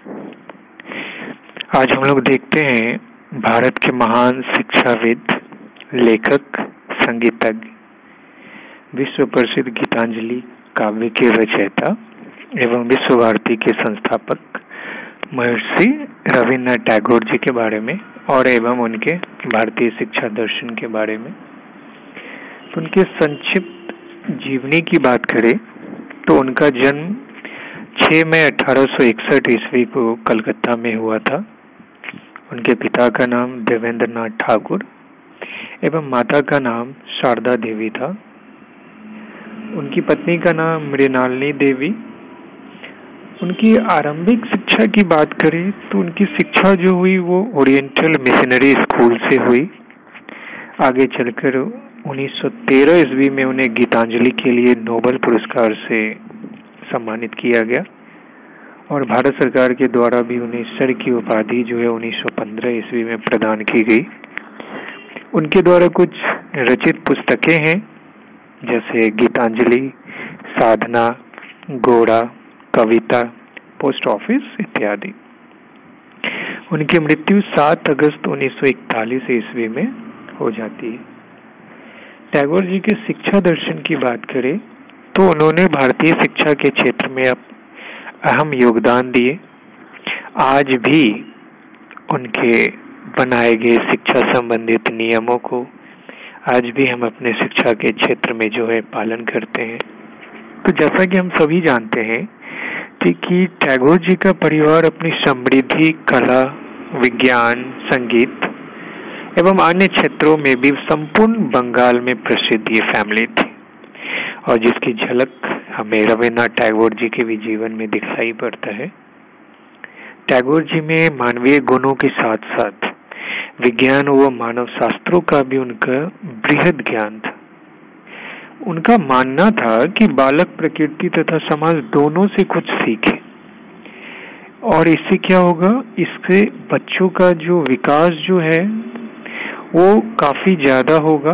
आज हम लोग देखते हैं भारत के महान शिक्षाविद, लेखक, संगीतज्ञ, विश्व प्रसिद्ध गीतांजलि काव्य के रचयिता एवं विश्व भारती के संस्थापक महर्षि रविन्द्रनाथ टैगोर जी के बारे में और एवं उनके भारतीय शिक्षा दर्शन के बारे में। तो उनके संक्षिप्त जीवनी की बात करें तो उनका जन्म 6 मई 1861 ईस्वी को कलकत्ता में हुआ था। उनके पिता का नाम देवेंद्र नाथ ठाकुर एवं माता का नाम शारदा देवी था। उनकी पत्नी का नाम मृणालिनी देवी। उनकी आरंभिक शिक्षा की बात करें तो उनकी शिक्षा जो हुई वो ओरिएंटल मिशनरी स्कूल से हुई। आगे चलकर 1913 ईस्वी में उन्हें गीतांजलि के लिए नोबेल पुरस्कार से सम्मानित किया गया और भारत सरकार के द्वारा भी उन्हें सर की उपाधि जो है 1915 ईस्वी में प्रदान की गई। उनके द्वारा कुछ रचित पुस्तकें हैं जैसे गीतांजलि, साधना, गोड़ा, कविता, पोस्ट ऑफिस इत्यादि। उनकी मृत्यु 7 अगस्त 1941 ईस्वी में हो जाती है। टैगोर जी के शिक्षा दर्शन की बात करें तो उन्होंने भारतीय शिक्षा के क्षेत्र में अहम योगदान दिए। आज भी उनके बनाए गए शिक्षा संबंधित नियमों को आज भी हम अपने शिक्षा के क्षेत्र में जो है पालन करते हैं। तो जैसा कि हम सभी जानते हैं कि टैगोर जी का परिवार अपनी समृद्धि, कला, विज्ञान, संगीत एवं अन्य क्षेत्रों में भी संपूर्ण बंगाल में प्रसिद्ध ये फैमिली थी और जिसकी झलक हमें रविन्द्रनाथ टैगोर जी के भी जीवन में दिखाई पड़ता है। टैगोर जी में मानवीय गुणों के साथ साथ विज्ञान व मानव शास्त्रों का भी उनका बृहद ज्ञान था। उनका मानना था कि बालक प्रकृति तथा समाज दोनों से कुछ सीखे और इससे क्या होगा, इससे बच्चों का जो विकास जो है वो काफी ज्यादा होगा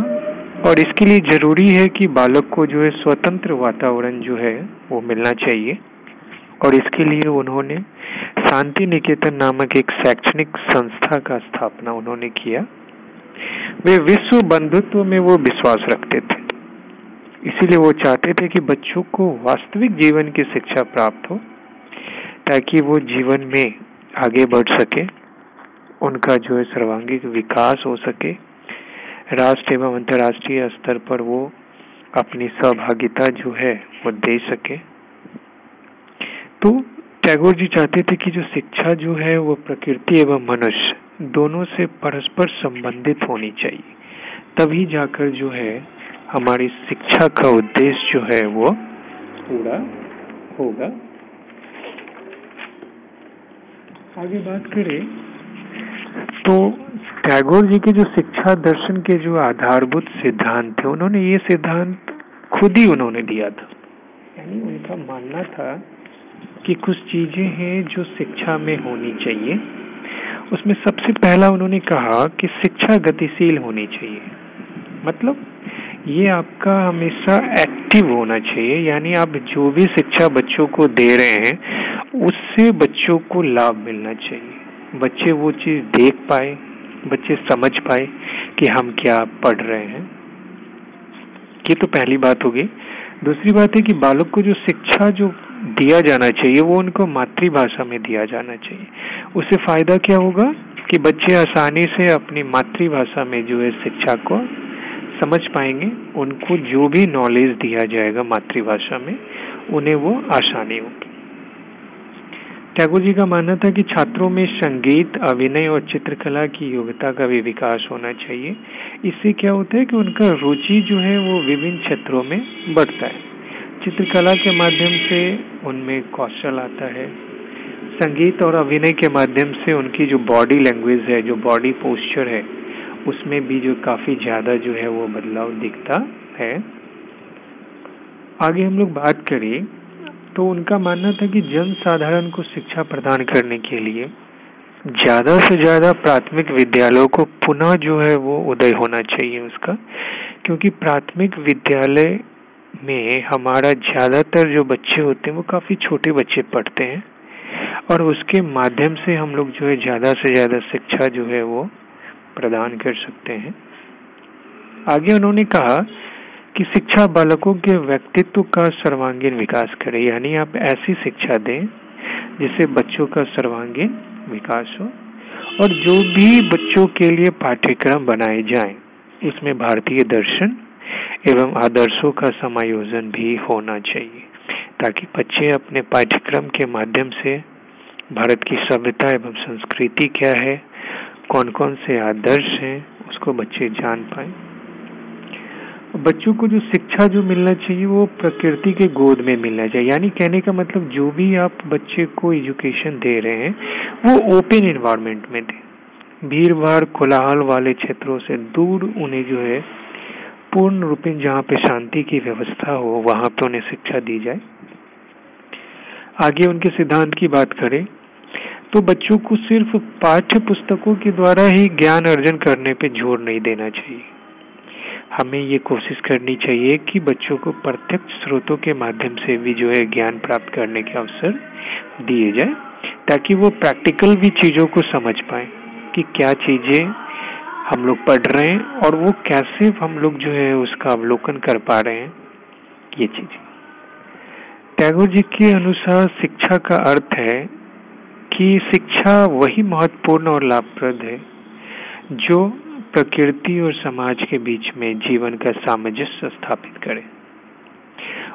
और इसके लिए जरूरी है कि बालक को जो है स्वतंत्र वातावरण जो है वो मिलना चाहिए। और इसके लिए उन्होंने शांति निकेतन नामक एक शैक्षणिक संस्था का स्थापना उन्होंने किया। वे विश्व बंधुत्व में वो विश्वास रखते थे, इसीलिए वो चाहते थे कि बच्चों को वास्तविक जीवन की शिक्षा प्राप्त हो ताकि वो जीवन में आगे बढ़ सके, उनका जो है सर्वांगीण विकास हो सके, राष्ट्र एवं अंतर्राष्ट्रीय स्तर पर वो अपनी सहभागिता जो है वो दे सके। तो टैगोर जी चाहते थे कि जो शिक्षा जो है वो प्रकृति एवं मनुष्य दोनों से परस्पर संबंधित होनी चाहिए, तभी जाकर जो है हमारी शिक्षा का उद्देश्य जो है वो पूरा होगा। आगे बात करें तो टैगोर जी के जो शिक्षा दर्शन के जो आधारभूत सिद्धांत थे उन्होंने ये सिद्धांत खुद ही उन्होंने दिया था। यानी उनका मानना था कि कुछ चीजें हैं जो शिक्षा में होनी चाहिए। उसमें सबसे पहला उन्होंने कहा कि शिक्षा गतिशील होनी चाहिए, मतलब ये आपका हमेशा एक्टिव होना चाहिए। यानी आप जो भी शिक्षा बच्चों को दे रहे हैं उससे बच्चों को लाभ मिलना चाहिए, बच्चे वो चीज देख पाए, बच्चे समझ पाए कि हम क्या पढ़ रहे हैं। ये तो पहली बात होगी। दूसरी बात है कि बालक को जो शिक्षा जो दिया जाना चाहिए वो उनको मातृभाषा में दिया जाना चाहिए। उससे फायदा क्या होगा कि बच्चे आसानी से अपनी मातृभाषा में जो है शिक्षा को समझ पाएंगे। उनको जो भी नॉलेज दिया जाएगा मातृभाषा में उन्हें वो आसानी होगी। टैगोर जी का मानना था कि छात्रों में संगीत, अभिनय और चित्रकला की योग्यता का भी विकास होना चाहिए। इससे क्या होता है कि उनका रुचि जो है वो विभिन्न क्षेत्रों में बढ़ता है। चित्रकला के माध्यम से उनमें कौशल आता है, संगीत और अभिनय के माध्यम से उनकी जो बॉडी लैंग्वेज है, जो बॉडी पोस्चर है, उसमें भी जो काफी ज्यादा जो है वो बदलाव दिखता है। आगे हम लोग बात करें तो उनका मानना था कि जन साधारण को शिक्षा प्रदान करने के लिए ज्यादा से ज्यादा प्राथमिक विद्यालयों को पुनः जो है वो उदय होना चाहिए उसका, क्योंकि प्राथमिक विद्यालय में हमारा ज्यादातर जो बच्चे होते हैं वो काफी छोटे बच्चे पढ़ते हैं और उसके माध्यम से हम लोग जो है ज़्यादा से ज़्यादा शिक्षा जो है वो प्रदान कर सकते हैं। आगे उन्होंने कहा कि शिक्षा बालकों के व्यक्तित्व का सर्वांगीण विकास करे, यानी आप ऐसी शिक्षा दें जिससे बच्चों का सर्वांगीण विकास हो। और जो भी बच्चों के लिए पाठ्यक्रम बनाए जाएं, उसमें भारतीय दर्शन एवं आदर्शों का समायोजन भी होना चाहिए, ताकि बच्चे अपने पाठ्यक्रम के माध्यम से भारत की सभ्यता एवं संस्कृति क्या है, कौन कौन से आदर्श हैं, उसको बच्चे जान पाएं। बच्चों को जो शिक्षा जो मिलना चाहिए वो प्रकृति के गोद में मिलना चाहिए, यानी कहने का मतलब जो भी आप बच्चे को एजुकेशन दे रहे हैं वो ओपन एनवायरनमेंट में दें। भीड़ भाड़ कोलाहल वाले क्षेत्रों से दूर उन्हें जो है पूर्ण रूप में जहाँ पे शांति की व्यवस्था हो वहाँ पे उन्हें शिक्षा दी जाए। आगे उनके सिद्धांत की बात करें तो बच्चों को सिर्फ पाठ्य पुस्तकों के द्वारा ही ज्ञान अर्जन करने पे जोर नहीं देना चाहिए। हमें ये कोशिश करनी चाहिए कि बच्चों को प्रत्यक्ष स्रोतों के माध्यम से भी जो है ज्ञान प्राप्त करने के अवसर दिए जाए, ताकि वो प्रैक्टिकल भी चीज़ों को समझ पाए कि क्या चीज़ें हम लोग पढ़ रहे हैं और वो कैसे हम लोग जो है उसका अवलोकन कर पा रहे हैं। ये चीज़ टैगोर जी के अनुसार शिक्षा का अर्थ है कि शिक्षा वही महत्वपूर्ण और लाभप्रद है जो प्रकृति और समाज के बीच में जीवन का सामंजस्य स्थापित करे।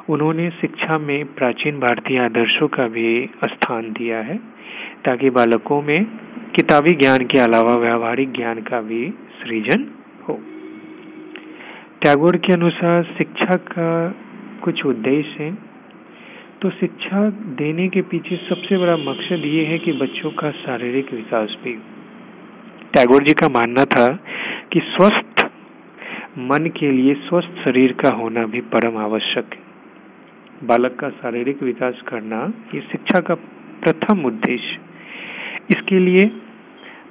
उन्होंने शिक्षा में प्राचीन भारतीय आदर्शों का भी स्थान दिया है, ताकि बालकों में किताबी ज्ञान के अलावा व्यवहारिक ज्ञान का भी सृजन हो। टैगोर के अनुसार शिक्षा का कुछ उद्देश्य हैं। तो शिक्षा देने के पीछे सबसे बड़ा मकसद ये है कि बच्चों का शारीरिक विकास भी। टैगोर जी का मानना था कि स्वस्थ मन के लिए स्वस्थ शरीर का होना भी परम आवश्यक है। बालक का शारीरिक विकास करना ये शिक्षा का प्रथम उद्देश्य। इसके लिए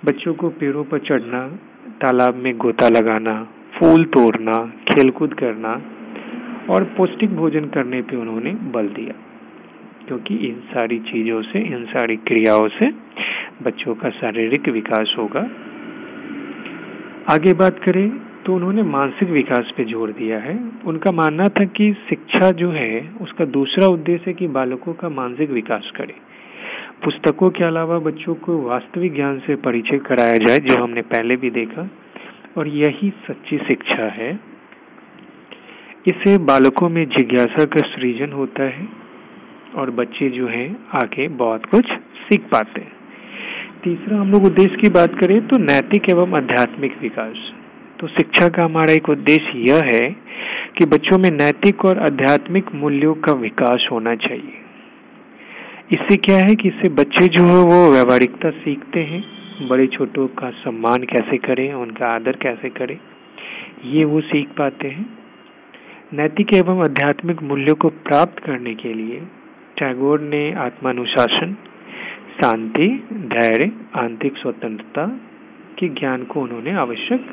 बच्चों को पेड़ों पर चढ़ना, तालाब में गोता लगाना, फूल तोड़ना, खेलकूद करना और पौष्टिक भोजन करने पे उन्होंने बल दिया, क्योंकि इन सारी चीज़ों से, इन सारी क्रियाओं से बच्चों का शारीरिक विकास होगा। आगे बात करें तो उन्होंने मानसिक विकास पे जोर दिया है। उनका मानना था कि शिक्षा जो है उसका दूसरा उद्देश्य है कि बालकों का मानसिक विकास करे। पुस्तकों के अलावा बच्चों को वास्तविक ज्ञान से परिचय कराया जाए, जो हमने पहले भी देखा, और यही सच्ची शिक्षा है। इससे बालकों में जिज्ञासा का सृजन होता है और बच्चे जो हैं आगे बहुत कुछ सीख पाते हैं। तीसरा हम लोग उद्देश्य की बात करें तो नैतिक एवं आध्यात्मिक विकास। तो शिक्षा का हमारा एक उद्देश्य यह है कि बच्चों में नैतिक और आध्यात्मिक मूल्यों का विकास होना चाहिए। इससे क्या है कि इससे बच्चे जो है वो व्यवहारिकता सीखते हैं, बड़े छोटों का सम्मान कैसे करें, उनका आदर कैसे करें, ये वो सीख पाते हैं। नैतिक एवं आध्यात्मिक मूल्यों को प्राप्त करने के लिए टैगोर ने आत्मानुशासन, शांति, धैर्य, आंतरिक स्वतंत्रता के ज्ञान को उन्होंने आवश्यक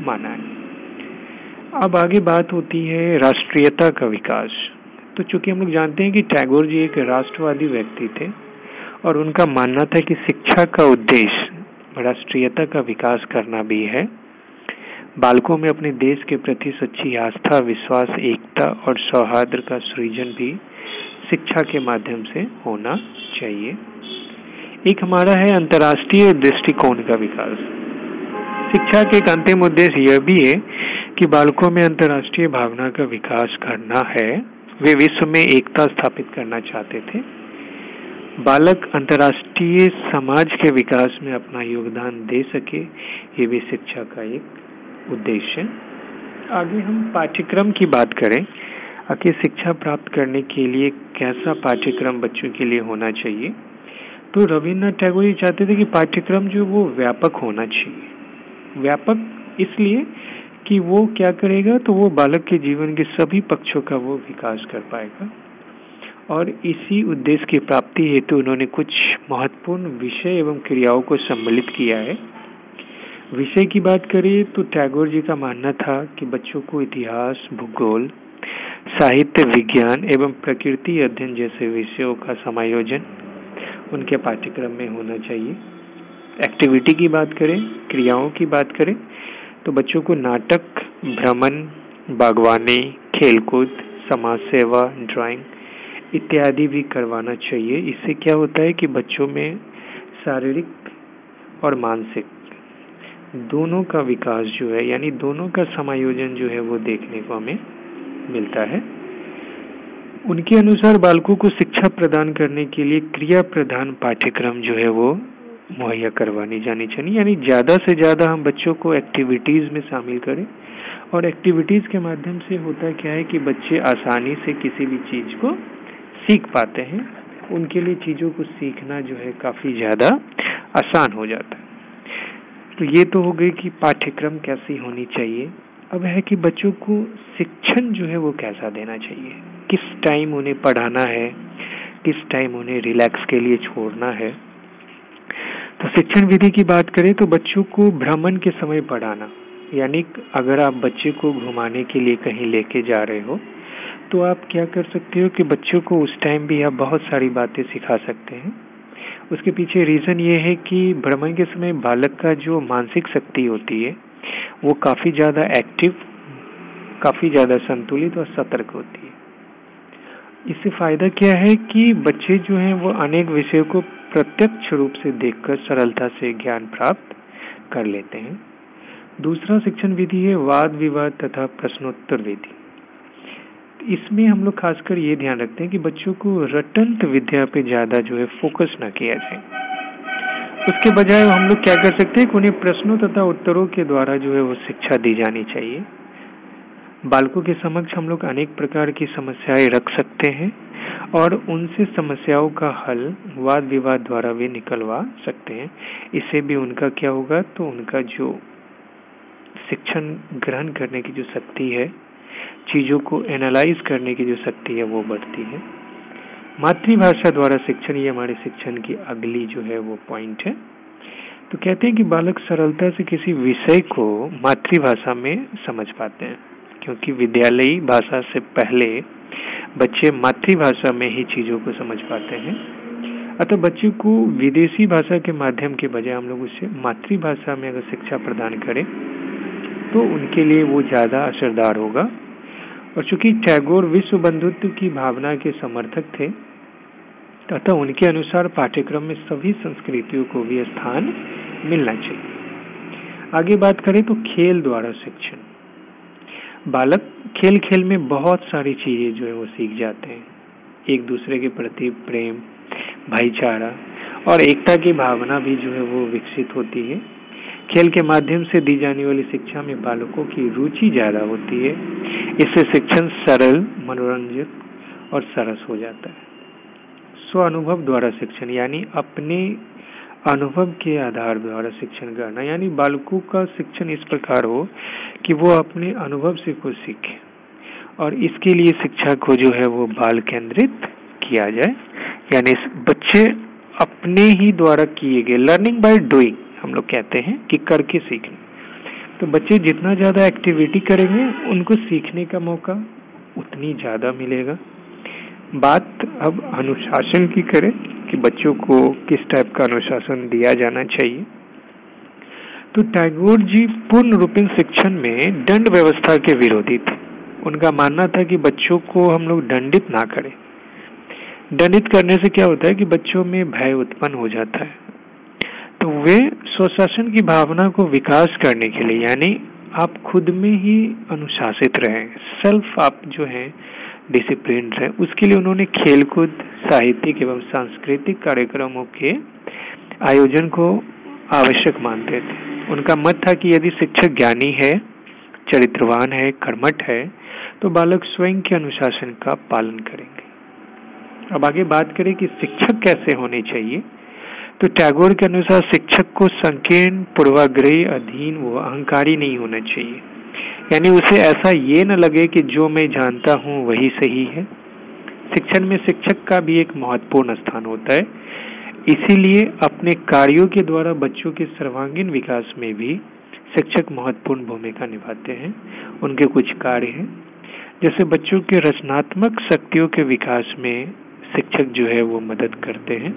माना है। अब आगे बात होती है राष्ट्रीयता का विकास। तो चूंकि हम लोग जानते हैं कि टैगोर जी एक राष्ट्रवादी व्यक्ति थे और उनका मानना था कि शिक्षा का उद्देश्य राष्ट्रीयता का विकास करना भी है। बालकों में अपने देश के प्रति सच्ची आस्था, विश्वास, एकता और सौहार्द का सृजन भी शिक्षा के माध्यम से होना चाहिए। एक हमारा है अंतर्राष्ट्रीय दृष्टिकोण का विकास। शिक्षा के एक अंतिम उद्देश्य यह भी है कि बालकों में अंतर्राष्ट्रीय भावना का विकास करना है। वे विश्व में एकता स्थापित करना चाहते थे। बालक अंतर्राष्ट्रीय समाज के विकास में अपना योगदान दे सके, ये भी शिक्षा का एक उद्देश्य है। आगे हम पाठ्यक्रम की बात करें। आखिर शिक्षा प्राप्त करने के लिए कैसा पाठ्यक्रम बच्चों के लिए होना चाहिए। तो रविन्द्रनाथ टैगोर ये चाहते थे कि पाठ्यक्रम जो वो व्यापक होना चाहिए। व्यापक इसलिए कि वो क्या करेगा, तो वो बालक के जीवन के सभी पक्षों का वो विकास कर पाएगा। और इसी उद्देश्य की प्राप्ति हेतु उन्होंने कुछ महत्वपूर्ण विषय एवं क्रियाओं को सम्मिलित किया है। विषय की बात करें तो टैगोर जी का मानना था कि बच्चों को इतिहास, भूगोल, साहित्य, विज्ञान एवं प्रकृति अध्ययन जैसे विषयों का समायोजन उनके पाठ्यक्रम में होना चाहिए। एक्टिविटी की बात करें, क्रियाओं की बात करें, तो बच्चों को नाटक, भ्रमण, बागवानी, खेलकूद, समाज सेवा, ड्राइंग इत्यादि भी करवाना चाहिए। इससे क्या होता है कि बच्चों में शारीरिक और मानसिक दोनों का विकास जो है, यानी दोनों का समायोजन जो है वो देखने को हमें मिलता है। उनके अनुसार बालकों को शिक्षा प्रदान करने के लिए क्रिया प्रधान पाठ्यक्रम जो है वो मुहैया करवानी जानी चाहिए, यानी ज़्यादा से ज़्यादा हम बच्चों को एक्टिविटीज़ में शामिल करें। और एक्टिविटीज़ के माध्यम से होता क्या है कि बच्चे आसानी से किसी भी चीज़ को सीख पाते हैं। उनके लिए चीज़ों को सीखना जो है काफ़ी ज़्यादा आसान हो जाता है। तो ये तो हो गई कि पाठ्यक्रम कैसी होनी चाहिए। अब है कि बच्चों को शिक्षण जो है वो कैसा देना चाहिए, किस टाइम उन्हें पढ़ाना है, किस टाइम उन्हें रिलैक्स के लिए छोड़ना है। तो शिक्षण विधि की बात करें तो बच्चों को भ्रमण के समय पढ़ाना, यानी अगर आप बच्चे को घुमाने के लिए कहीं लेके जा रहे हो तो आप क्या कर सकते हो कि बच्चों को उस टाइम भी आप बहुत सारी बातें सिखा सकते हैं। उसके पीछे रीज़न ये है कि भ्रमण के समय बालक का जो मानसिक शक्ति होती है वो काफ़ी ज़्यादा एक्टिव, काफ़ी ज़्यादा संतुलित और सतर्क होती है। इससे फ़ायदा क्या है कि बच्चे जो हैं वो अनेक विषयों को प्रत्यक्ष रूप से देखकर सरलता से ज्ञान प्राप्त कर लेते हैं। दूसरा शिक्षण विधि है वाद विवाद तथा प्रश्नोत्तर विधि। इसमें हम लोग खासकर ये ध्यान रखते हैं कि बच्चों को रटंत विद्या पे ज़्यादा जो है फोकस ना किया जाए। उसके बजाय हम लोग क्या कर सकते हैं कि उन्हें प्रश्नों तथा उत्तरों के द्वारा जो है वो शिक्षा दी जानी चाहिए। बालकों के समक्ष हम लोग अनेक प्रकार की समस्याएं रख सकते हैं और उनसे समस्याओं का हल वाद विवाद द्वारा भी निकलवा सकते हैं। इससे भी उनका क्या होगा, तो उनका जो शिक्षण ग्रहण करने की जो शक्ति है, चीज़ों को एनालाइज करने की जो शक्ति है वो बढ़ती है। मातृभाषा द्वारा शिक्षण, ये हमारे शिक्षण की अगली जो है वो पॉइंट है। तो कहते हैं कि बालक सरलता से किसी विषय को मातृभाषा में समझ पाते हैं, क्योंकि विद्यालयी भाषा से पहले बच्चे मातृभाषा में ही चीज़ों को समझ पाते हैं। अतः बच्चे को विदेशी भाषा के माध्यम के बजाय हम लोग उसे मातृभाषा में अगर शिक्षा प्रदान करें तो उनके लिए वो ज़्यादा असरदार होगा। और चूंकि टैगोर विश्व बंधुत्व की भावना के समर्थक थे, अतः उनके अनुसार पाठ्यक्रम में सभी संस्कृतियों को भी स्थान मिलना चाहिए। आगे बात करें तो खेल द्वारा शिक्षण। बालक खेल खेल में बहुत सारी चीज़ें जो है वो सीख जाते हैं। एक दूसरे के प्रति प्रेम, भाईचारा और एकता की भावना भी जो है वो विकसित होती है। खेल के माध्यम से दी जाने वाली शिक्षा में बालकों की रुचि ज़्यादा होती है। इससे शिक्षण सरल, मनोरंजक और सरस हो जाता है। स्व अनुभव द्वारा शिक्षण, यानी अपने अनुभव के आधार द्वारा शिक्षण करना, यानी बालकों का शिक्षण इस प्रकार हो कि वो अपने अनुभव से कुछ सीखे और इसके लिए शिक्षा को जो है वो बाल केंद्रित किया जाए, यानी बच्चे अपने ही द्वारा किए गए, लर्निंग बाय डूइंग हम लोग कहते हैं कि करके सीखें। तो बच्चे जितना ज़्यादा एक्टिविटी करेंगे उनको सीखने का मौका उतनी ज़्यादा मिलेगा। बात अब अनुशासन की करें कि बच्चों को किस टाइप का अनुशासन दिया जाना चाहिए, तो टैगोर जी पूर्ण रूपेण शिक्षण में दंड व्यवस्था के विरोधी थे। उनका मानना था कि बच्चों को हम लोग दंडित ना करें। दंडित करने से क्या होता है कि बच्चों में भय उत्पन्न हो जाता है। तो वे स्वशासन की भावना को विकास करने के लिए, यानी आप खुद में ही अनुशासित रहें, सेल्फ आप जो है डिसिप्लिन रहे, उसके लिए उन्होंने खेलकूद, साहित्यिक एवं सांस्कृतिक कार्यक्रमों के आयोजन को आवश्यक मानते थे। उनका मत था कि यदि शिक्षक ज्ञानी है, चरित्रवान है, कर्मठ है, तो बालक स्वयं के अनुशासन का पालन करेंगे। अब आगे बात करें कि शिक्षक कैसे होने चाहिए, तो टैगोर के अनुसार शिक्षक को संकीर्ण, पूर्वाग्रही, अधीन व अहंकारी नहीं होना चाहिए। यानी उसे ऐसा ये न लगे कि जो मैं जानता हूँ वही सही है। शिक्षण में शिक्षक का भी एक महत्वपूर्ण स्थान होता है। इसीलिए अपने कार्यों के द्वारा बच्चों के सर्वांगीण विकास में भी शिक्षक महत्वपूर्ण भूमिका निभाते हैं। उनके कुछ कार्य हैं, जैसे बच्चों के रचनात्मक शक्तियों के विकास में शिक्षक जो है वो मदद करते हैं।